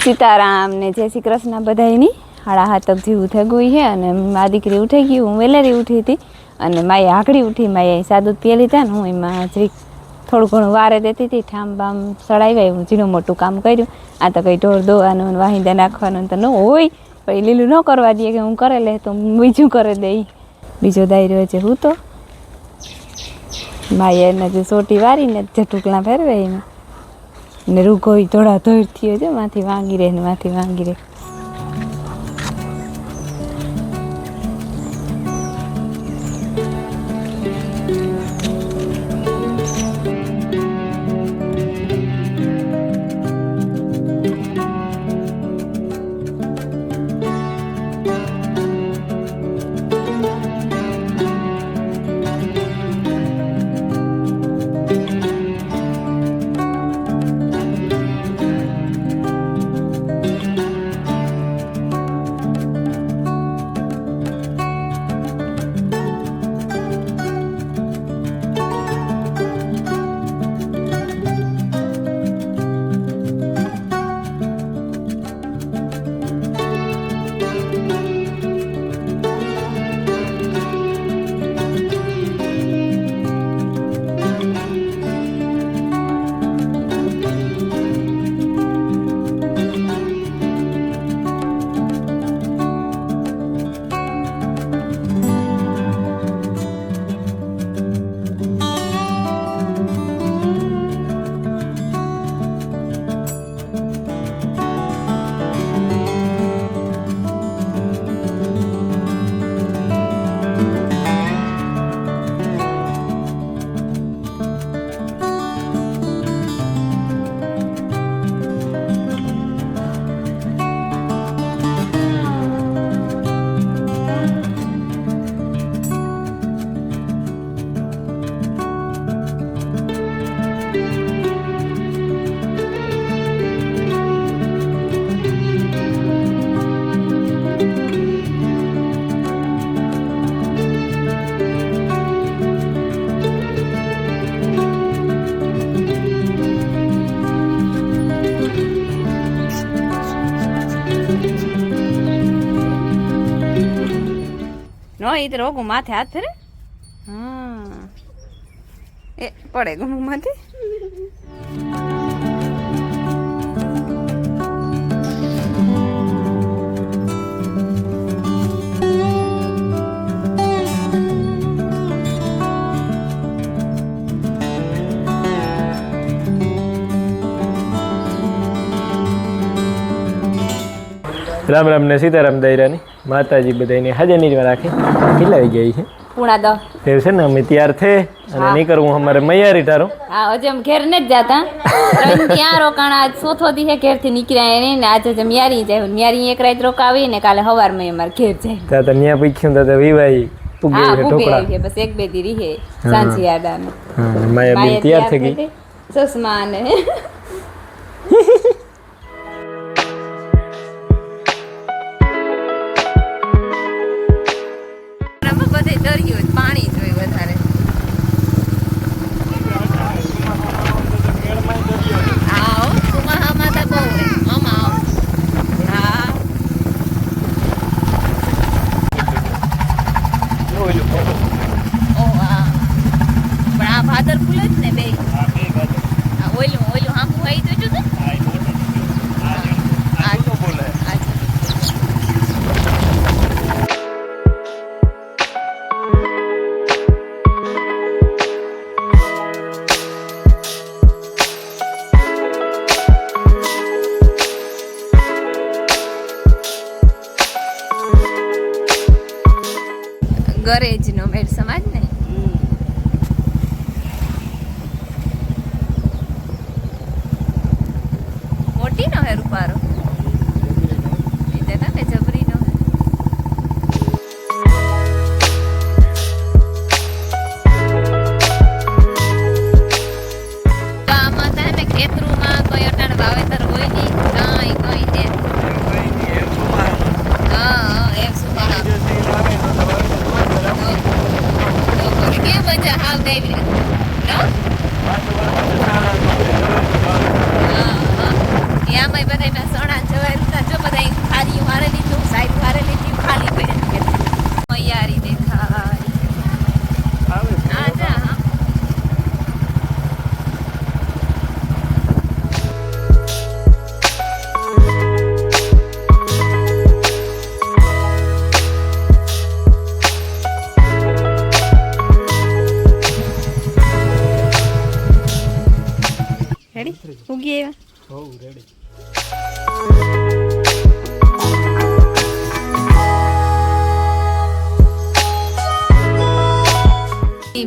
સીતારામ ને જય શ્રી કૃષ્ણ બધાયની 7:30 જેવું થઈ ગયું છે અને મારી દીકરી ઉઠી ગઈ, હું વેલેરી ઉઠી હતી અને માએ આઘડી ઉઠી. માએ સાદું પીએ લીધા ને હું એમાં જરીક થોડું ઘણું વારે દેતી હતી, ઠામ બામ સડાવ્યા, હું ઝીણું મોટું કામ કર્યું. આ તો કંઈ ઢોર દોવાનું વાહિંદા નાખવાનું તો ન હોય, પણ લીલું ન કરવા દે કે હું કરે લે તો બીજું કરે દે. બીજો દાયરો છે હું તો માએ એને જે સોટી વારીને જે ટુકડા ફેરવે એમાં ને રૂગો થોડા ધોર થયો છે, માંથી વાંગી રહે ને માંથી વાંગી રહે. નો ઈ તો રોગું માથે હાથ ફેરે, હા એ પડે ગમું માંથી. રામ રામ ને સીતારામ દાયરાની માતાજી બધાની હાજરની જ રાખી મિલાવી ગઈ છે. પૂણા દો એવું છે ને અમે તૈયાર થઈ અને નીકળવું અમારે મૈયારી ટારો. હા હજી અમે ઘેર નથી જતા, ત્યાં રોકાણા આજ ચોથો દી ઘેર થી નીકળ્યા ને આજે જ મ્યારી જાય. મ્યારી એક રાત રોકાવી ને કાલે સવારમાં અમારે ઘેર જાય. ત્યાં તો ન્યા પૂછ્યું તો વિવાહી પૂગે ઢોકળા બસ એક બે દી રીહે સાંજે આડાને. હા માયા બેન તૈયાર થઈ ગઈ ચશ્મા ને પાણી જોઈએ વધારે. આવો ઉમામાં તો બહુ મામા આવો. હા ઓ હા પણ આ ભાદર ફૂલ જ ને બે ઓઈલું ઓઈલું હાંકું આવી તો જો ગરેજ નો મેળ સમાજ ને મોટી નો હે રૂપારો ને જબરી નો હે. આમાં તો ને ખેતરોમાં કોઈ અટાણ વાવેતર હોય નહીં, કાંઈ કોઈ ને હા એક સુમારા કે મજા હાવ દેવી નો આમાં બધા સણા જવાય જો બધા ખારી વારે લીધું સાઈડ વારે લીધી ખાલી પડે મૈયારી દેખાય હા જા હા રેડી ઉગી આવ્યા હો રેડી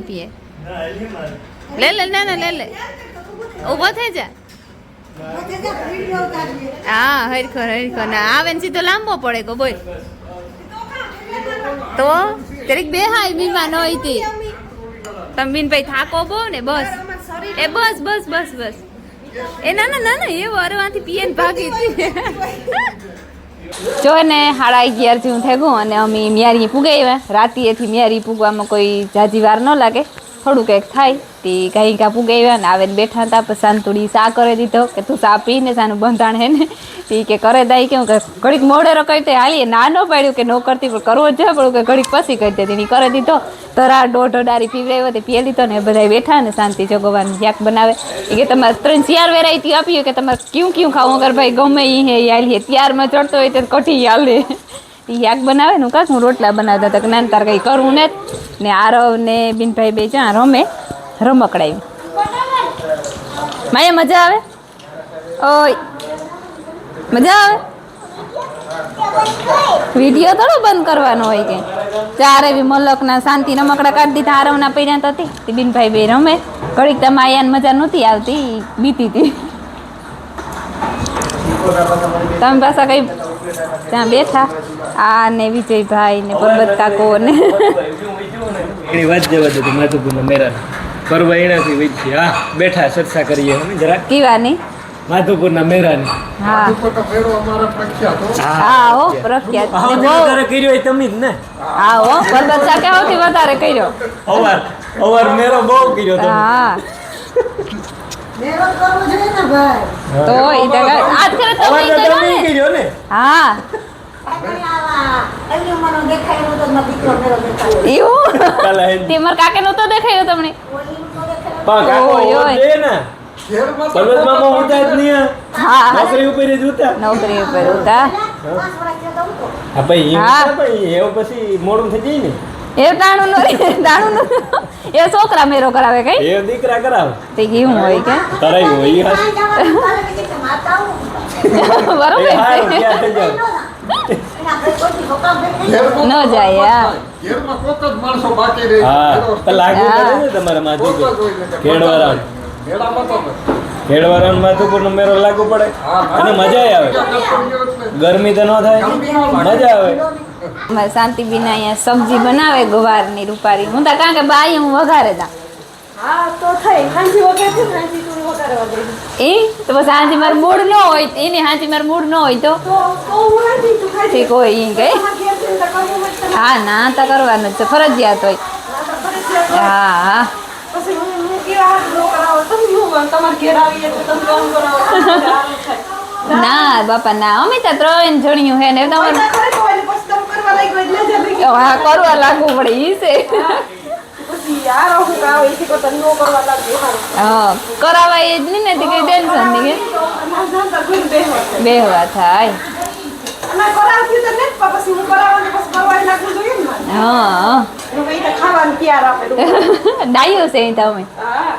પીએ લે લે ના ના લે લે ઊભો થઈ જા હા હરખો ના આવે ને સીધો લાંબો પડે કો બોલ તો તરીક બે હાય બીમાન હોય તી તમે બીનભાઈ થાકો બહુ ને બસ એ બસ બસ બસ બસ એ ના ના ના ના એ વરવાથી પીએ ને ભાગી હતી જો ને 11:30 જેવું થઈ ગયું અને અમે મ્યારી પૂગાવ્યા રાતીએથી મ્યારી પૂગવામાં કોઈ જાજી વાર ન લાગે થોડું કંઈક થાય તે કાંઈ કાં પૂગાવ્યા ને આવે ને બેઠા હતા પછી સાંતુડી સા કરી દીધો કે તું સા પીને સાનું બંધાણ હે ને તે કે કરે દાઈ કેવું કે ઘડીક મોડેરો કરી તે હાલીએ ના ન પાડ્યું કે ન કરતી પણ કરવો જ જોઈએ પડ્યું કે ઘડીક પછી કરી દેતી એની કરી દીધો તરા દોઢ ડારી પીવડાવ્યો તે પી લીધો ને બધા બેઠા ને શાંતિ જોગવાનું શાક બનાવે એ કે તમારે 3-4 વેરાયટી આપ્યું કે તમારે ક્યું ખાવું અગર ભાઈ ગમે એ હે હાલીએ ત્યારમાં ચડતો હોય તો કઢી હાલે એ શાક બનાવે ને કાંક હું રોટલા બનાવતા હતા કે ના તાર કંઈ કરવું ને આરવ ને બિનભાઈ બે જ્યાં રમે રમકડાયું માયા મજા આવે ઓય મજા આવે વિડીયો થોડો બંધ કરવાનો હોય કે ચારે બી મલકના શાંતિ રમકડા કાઢી દીધા આરવના પૈડા તો હતી તે બિનભાઈ બે રમે ઘડીક તો માયાને મજા નહોતી આવતી બીતી હતી તમે પાછા કઈ ત્યાં બેઠા આ ને વિજયભાઈ ને પરબત કાકો ને એની વાત જવા દે માધુપુરના મેરા પરવા એનાથી વચ્ચે હા બેઠા ચર્ચા કરીએ અમે જરા કીવાની માધુપુરના મેરાની હા હા હો પ્રખ્યાત ને બહુ વધારે કર્યો એ તમે જ ને હા હો પરબત કાકે સૌથી વધારે કર્યો અવાર મેરો બહુ કર્યો તમે હા મેરો કરવો જોઈએ ને ભાઈ તો ઈ તો આજ કરે તો અવાર ઈ તો તમે કર્યો ને કર્યો ને હા કાકણી આવા એની મનો દેખાય તો ન દીકરો મેરો દેખાય એવું કાલા હે તે માર કાકે નો તો દેખાયો તમને ઓલી તો દેખાય પા કાકો ઓય, ઓય. દે ને પર્વત મામા ઉતા જ નહીં હા નોકરી ઉપર જ ઉતા નોકરી ઉપર હતા 5 વર્ષ થયા તો હા ભાઈ હા. ભાઈ એવું પછી મોડું થઈ જાય ને એ દાણું એ છોકરા મેરો કરાવે કઈ એ દીકરા કરાવે તે કેવું હોય કે કરાયું હોય ઈ હાચું. કાલે કે માતા આવું બરોબર એ હારું, છે ત્યાં થઈ જાવ. એના ભાઈ કોઈ હોકામ દેખાય ન જાય હા ઘેરમાં કોક જ માણસો બાકી રહે હા તો લાગુ હા. પડે ને તમારા માધુપુર ખેડવારા મેળામાં તો ખેડવારા માધુપુર નો મેરો લાગુ પડે અને મજા આવે ગરમી તો ન થાય મજા આવે અમારે શાંતિબીન અહીંયા સબ્જી બનાવે ગવારની રૂપારી હું તો કારણ કે બાઈ હું વઘારે તા હા તો થઈ હાંજી વગર છે હાંજી તું વગર વગર એ તો બસ હાજી મારું મૂડ ન હોય એની હાજી મારું મૂડ ન હોય તો તો હું હાંજી તું ખાઈ ઠીક હોય ઈ કઈ ઘેર ચિંતા કરવું હોય તો હા ના તો કરવાનું જ છે ફરજિયાત હોય હા હા પછી હું કેવા હાથ નો કરાવો તમે હું તમાર ઘેર આવીએ તો તમે કામ કરાવો સારું થાય ના બાપા ના અમે તો 3 જણિયું હે ને તમારે પૈસા ખરે તો વાલી પછી તમે કરવા લાગ્યો એટલે જ લઈ ગયો હા કરવા લાગવું પડે ઈ છે પછી યાર હું કાવ એથી કો તને નો કરવા લાગ્યો હારું હા કરાવાય જ નહીં ને તે કઈ ટેન્શન નહીં કે ના જાણતા કોઈ બેહવા બેહવા થાય અને કરાવ્યું તો ને પછી હું કરાવવાનું પછી કરવાય નાખવું જોઈએ ને મારે હા એનું કઈ તો ખાવાનું તૈયાર આપે ડાયું છે ઈ તમે હા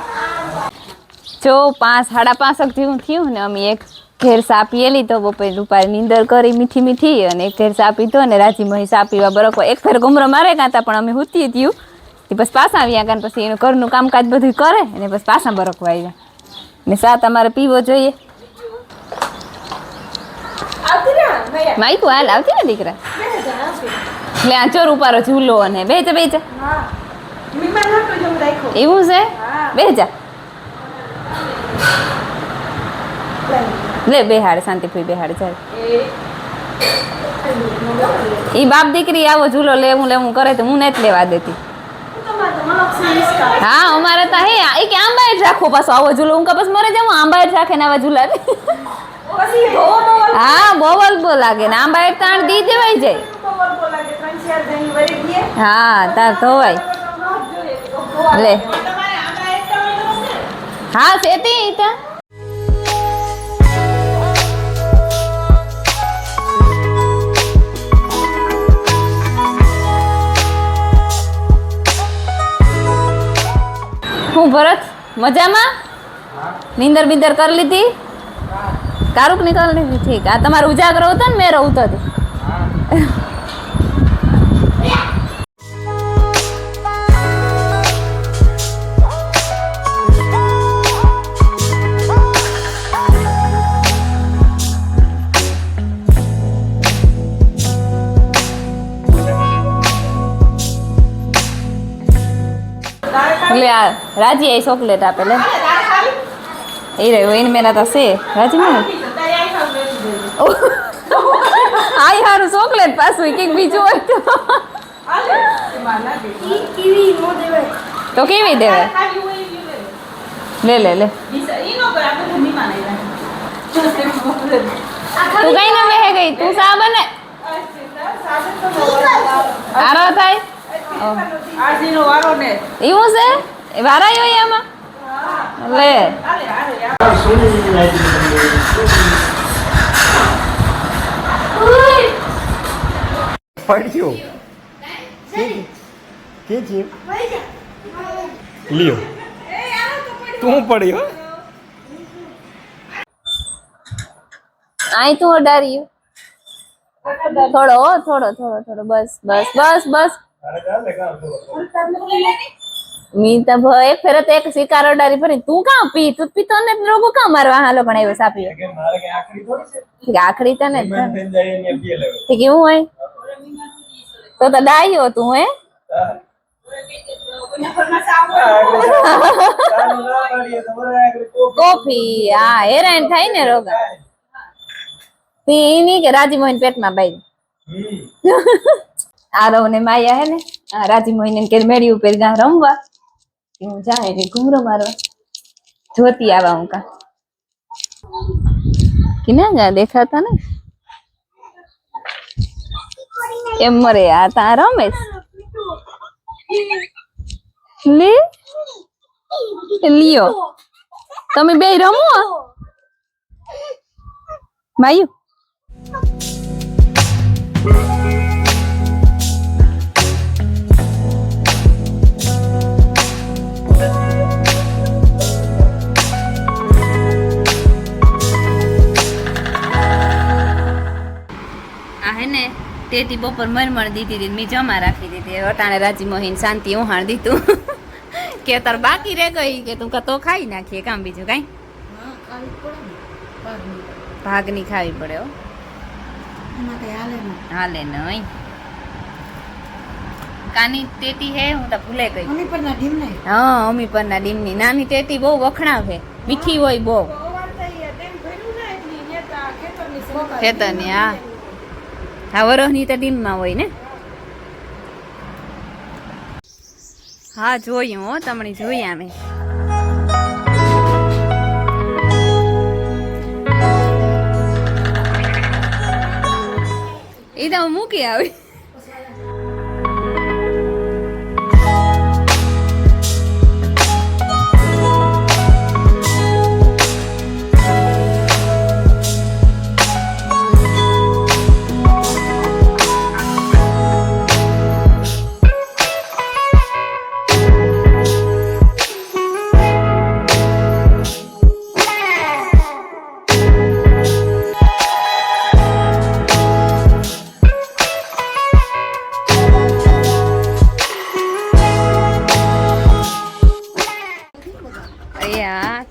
જો 5-5:30 જેવું થયું ને અમે એક ઘેર સા પીએલી તો બપોરે રૂપારી નીંદર કરી મીઠી મીઠી અને એક ઘેર સા પીધો ને રાજી મહી સા પીવા બરોબર એક ફેર ગુમરો મારે કાંતા પણ અમે હુતી થયું એ બસ પાછા આવ્યા કારણ પછી એનું ઘરનું કામકાજ બધું કરે અને બસ પાછા બરકવા આવ્યા ને સા તમારે પીવો જોઈએ આવતી ને ભૈયા માઈકુ હાલ આવતી ને દીકરા બેહે જા આવતી એટલે આ ચોર ઉપારો ઝૂલો અને બેચે હા મીમાન નતો જમ રાખ્યો એવું છે હા. બેજા લે બેહાડ શાંતિભાઈ બેહાડ ચાલ ઈ બાપ દીકરી આવો ઝૂલો લેવું કરે તો હું નથી લેવા દેતી તમારે તો મનોક્ષ નિષ્કા હા અમારે તો હે એ કે આંબા જ રાખો પાછો આવો ઝૂલો હું કે બસ મરે જાઉં આંબા જ રાખે ને આવા ઝૂલા ઓ પછી ધોવો તો હા બહુ અલબો લાગે ને આંબા એક તાણ દી દેવાઈ જાય વરબો લાગે 3-4 જણી વરી દઈએ હા તાર ધોવાય લે તમારે આંબા એક ટમેટો છે હા સેતી ઈતા હું ભરત મજામાં નીંદર બીંદર કરી લીધી તારુક ની કરી લીધી ઠીક આ તમારો ઉજાગરો હતો ને મેરો ઉતો હતી એટલે આ રાજી એ ચોકલેટ આપે લે એ રહ્યો એને મેરા તો છે રાજી મને આઈ હારું ચોકલેટ પાછું કંઈક બીજું હોય તો કેવી દેવાય લે લે લે તું કઈ ના બેહે ગઈ તું સા બને આરો થાય આજીનો વારો ને એવું છે એ વારાયો એમાં લે પડ્યો કે છે લ્યો તું પડ્યો આઈ તું અડાર્યું થોડો થોડો થોડો થોડો બસ બસ બસ બસ મી તો એક ફેર તો એક શિકાર અડારી ફરી તું કાં પી તું પીતો ને રોગો કાં મારવા હાલો પણ આવ્યો સાપી આખડી તને કેવું હોય તો ડાયો તું હે કોફી હા હેરાન થાય ને રોગા પી ની કે રાજી મોહન પેટમાં બાઈ આરવ ને માયા હે ને રાજી મોહન કે મેળી ઉપર ગા રમવા હું જાય ને ઘૂમરો મારવા જોતી આવા હું કા કિના ગા દેખાતા ને એમ મરે આ તા રમેશ લે લિયો તમે બે રમો માયુ ટેટી બપોર મરમર દીધી હતી મેં જમા રાખી દીધી અટાણે રાજી મોહીન શાંતિ ઉહાણ દીધું કે તાર બાકી રે ગઈ કે તું તો ખાઈ નાખીએ કામ બીજું કઈ ભાગની ખાવી પડે હો હાલે નહીં કાની ટેટી હે હું તો ભૂલે ગઈ હા અમી પરના ડીમની નાની ટેટી બહુ વખણાવે મીઠી હોય બહુ ખેતરની હા હા વરોહની તો ડીમમાં હોય ને હા જોયું હો તમને જોયા અમે એ તો મૂકી આવી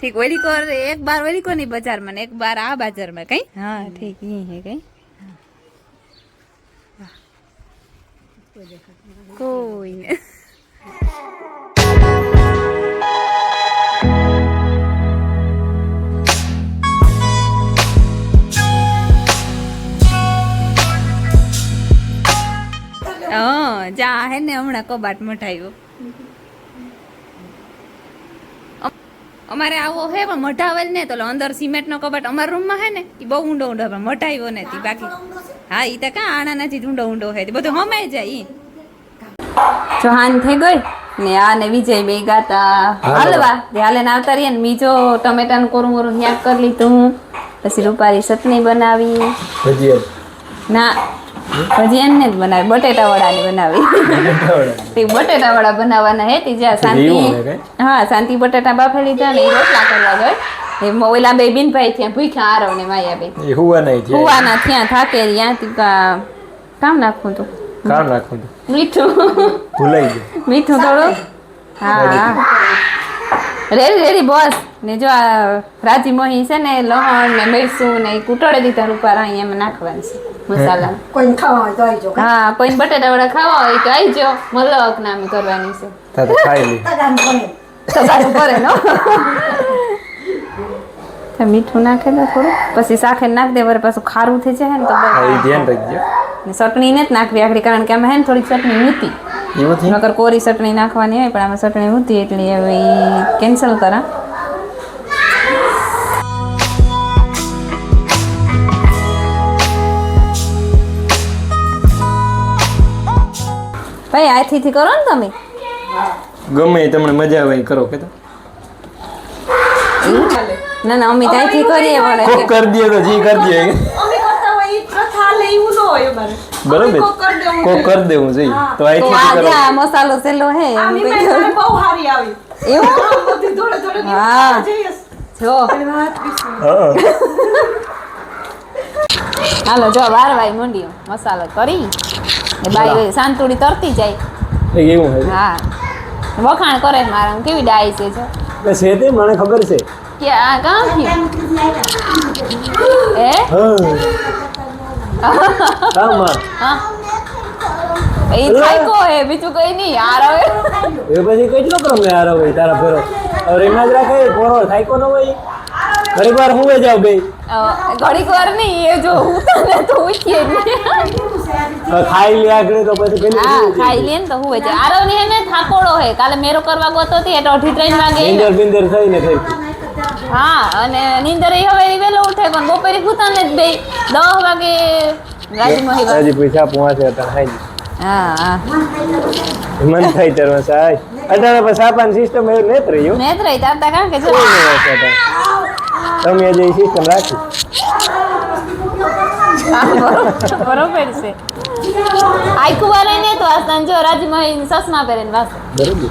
ठीक वही को एक बार वही को नहीं बाजार में एक बार आ बाजार में कहीं हाँ ठीक ही है कहीं कोई नहीं जा है ने हमणा कबाट मठायो અમારે આવો હે પણ મઢાવેલ ને તો અંદર સિમેન્ટનો કબાટ અમારા રૂમમાં હે ને એ બહુ ઊંડો ઊંડો પણ મઢાવ્યો નથી બાકી હા એ તો કાં આણા નથી ઊંડો ઊંડો હે બધું હમાઈ જાય ઈ જો હાન થઈ ગઈ ને આ ને વિજય બે ગાતા હલવા હાલે ને આવતા રહીએ ને બીજો ટમેટાનું કોરું કોરું ન્યાક કરી લીધું પછી રૂપારી ચટણી બનાવી ભજીયા ના ભજીયા ને જ બનાવી બટેટા વડાની બનાવી તે બટેટા વડા બનાવવાના હે તે જ્યાં શાંતિ હા શાંતિ બટેટા બાફી લીધા ને એ રોટલા કરવા ગઈ એ ઓલા બે બિનભાઈ ત્યાં ભૂખ્યા આરવ ને માયા બે હુવાના ત્યાં થાકે ત્યાંથી કામ નાખવું તું મીઠું ભૂલાઈ ગયું મીઠું થોડું હા રેડી રેડી બોસ ને જો આ રાજી મોહી છે ને લહણ ને મરચું ને કૂટોડે દીધા રૂપારા અહીંયા નાખવાનું છે મસાલા કોઈ ખાવા હોય તો આવી જો હા કોઈ બટેટા વડા ખાવા હોય તો આવી જો મલક નામ કરવાની છે તો ખાઈ લી તગાન કોને સગારું કરે નો તો મીઠું નાખે દે થોડું પછી સાખર નાખ દે વરે પાછું ખારું થઈ જાય ને તો હા એ ધ્યાન રાખજો ને ચટણી ને જ નાખવી આખરી કારણ કે આમાં હે ને થોડીક ચટણી મૂતી એવું નકર કોરી ચટણી નાખવાની હોય પણ આમાં ચટણી મૂતી એટલે હવે કેન્સલ કરા ભાઈ આથી કરો ને તમે ગમે એ તમને મજા આવે એ કરો કે તો ના ના અમે ત્યાંથી કરીએ કોક પડે કરી દે તો જી કરી દે અમે કરતા હોય ઈ પ્રથા લે એવું ન હોય અમારે બરોબર કોક કરી દેવું કોક કરી દેવું જોઈએ તો તો આથી આ કરો જ્યાં મસાલો સેલો હે આ એમ મીઠાઈ કહ્યું. મને બહુ સારી આવી એવું બધી દોડે દોડે હા. જઈએ જો વાત બીસું હા હાલો જો વારવાઈ મંડી મસાલો કરી ને બાઈ સાંતુડી તરતી જાય એવું હે હા વખાણ કરે મારા આમ કેવી ડાઈ છે જો બસ એ તે મને ખબર છે કે આ કામ થયું એ હા માં હા એ થાયકો હે બીજું કઈ નહીં યાર હવે એ પછી કેટલો ક્રમ ને હારો હોય તારા ફેરો હવે એમાં જ રાખે પોરો થાયકો ન હોય ઘણી વાર હું જાવ ગઈ ઘડીક વાર નહીં એ જો હું તને તો ઉઠીએ જ નહીં. ખાઈ લે આગળ તો પછી પેલી હા ખાઈ લે ને તો હું છે આરવ ની હે ને થાકોડો હે કાલે મેરો કરવા ગયો તો હતી એટલે 2:30 વાગે બિંદર બિંદર થઈ ને થઈ હા અને નીંદર એ હવે વેલો ઉઠે પણ બપોરે ભૂતાને જ બે 10 વાગે રાજમોહી વાત. હજી પૈસા પહોંચે હતા ખાઈ હા હા મન થઈ તરવા સાહેબ અટાણે પછી સાપાની સિસ્ટમ એવું નથી રહ્યું મેં જ રહી તારતા કારણ કે જો તમે હજી સિસ્ટમ રાખી હા, બરોબર છે આખું વાર ને તો આ સંજો રાજમોહી સસમા પહેરીને વાસ બરોબર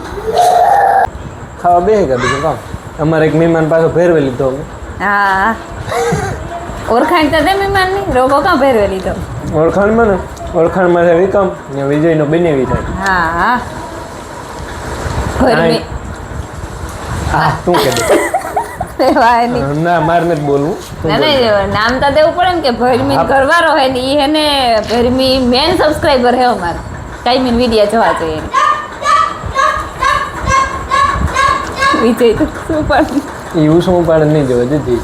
ખાવા બે કે બીજું કામ અમારે એક મહેમાન પાછો ફેરવે લીધો અમે હા ઓળખાણ તો તે મહેમાનની રોગો કાં પહેરવે લીધો ઓળખાણમાં ને ઓળખાણમાં છે વિકમ ને વિજયનો બનેવી થાય હા હા ફરમી હા તું કે વાય નહીં ના માર નથી બોલવું ના ના નામ તો દેવું પડે ને કે ભરમી કરવારો હે ને ઈ હે ને ભરમી મેન સબસ્ક્રાઇબર હે અમારો ટાઈમિંગ વિડિયો જોવા જોઈએ વિજય તો શું પણ એ ઉસું ઉપાડે નહીં જોવે દીધી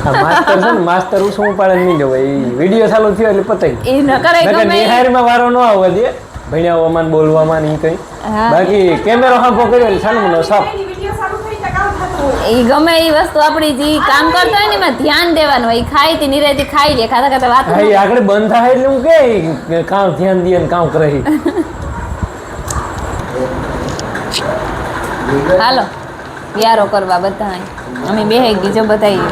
આ માસ્તર છે ને માસ્તર ઉસું ઉપાડે નહીં જોવે એ વિડીયો ચાલુ થયો એટલે પતાઈ એ ન કરે નકર ગમે નિહારીમાં વારો ન આવવા દે ભણ્યાવામાં ને બોલવામાં ને ઈ કંઈ હા. બાકી કેમેરો હાંફો કર્યો એટલે સાનમનો સાપ એની વિડિયો ચાલુ થઈ જાય કામ થતું હોય એ ગમે એ વસ્તુ આપણી જે કામ કરતા હોય ને એમાં ધ્યાન દેવાનું હોય ઈ ખાઈ તે નિરાયથી ખાઈ લે ખાતા ખાતા વાત હા એ આગળ બંધ થાય એટલે હું કે કામ ધ્યાન દે ને કામ કરે હાલો યારો કરવા બધા અમે બે ગીજો બતાવીએ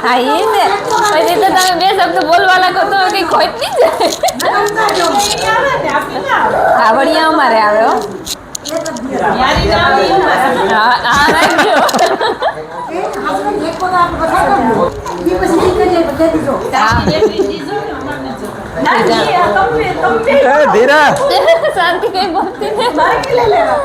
હા એ ને પછી તો તમે બે શબ્દ બોલવા લાગો તો કઈ ખોટ નહીં જાય આવડિયા અમારે આવે હો હા હા રાખજો ધીરા શાંતિ કઈ બોલતી નહીં મારે કે લઈ લેવા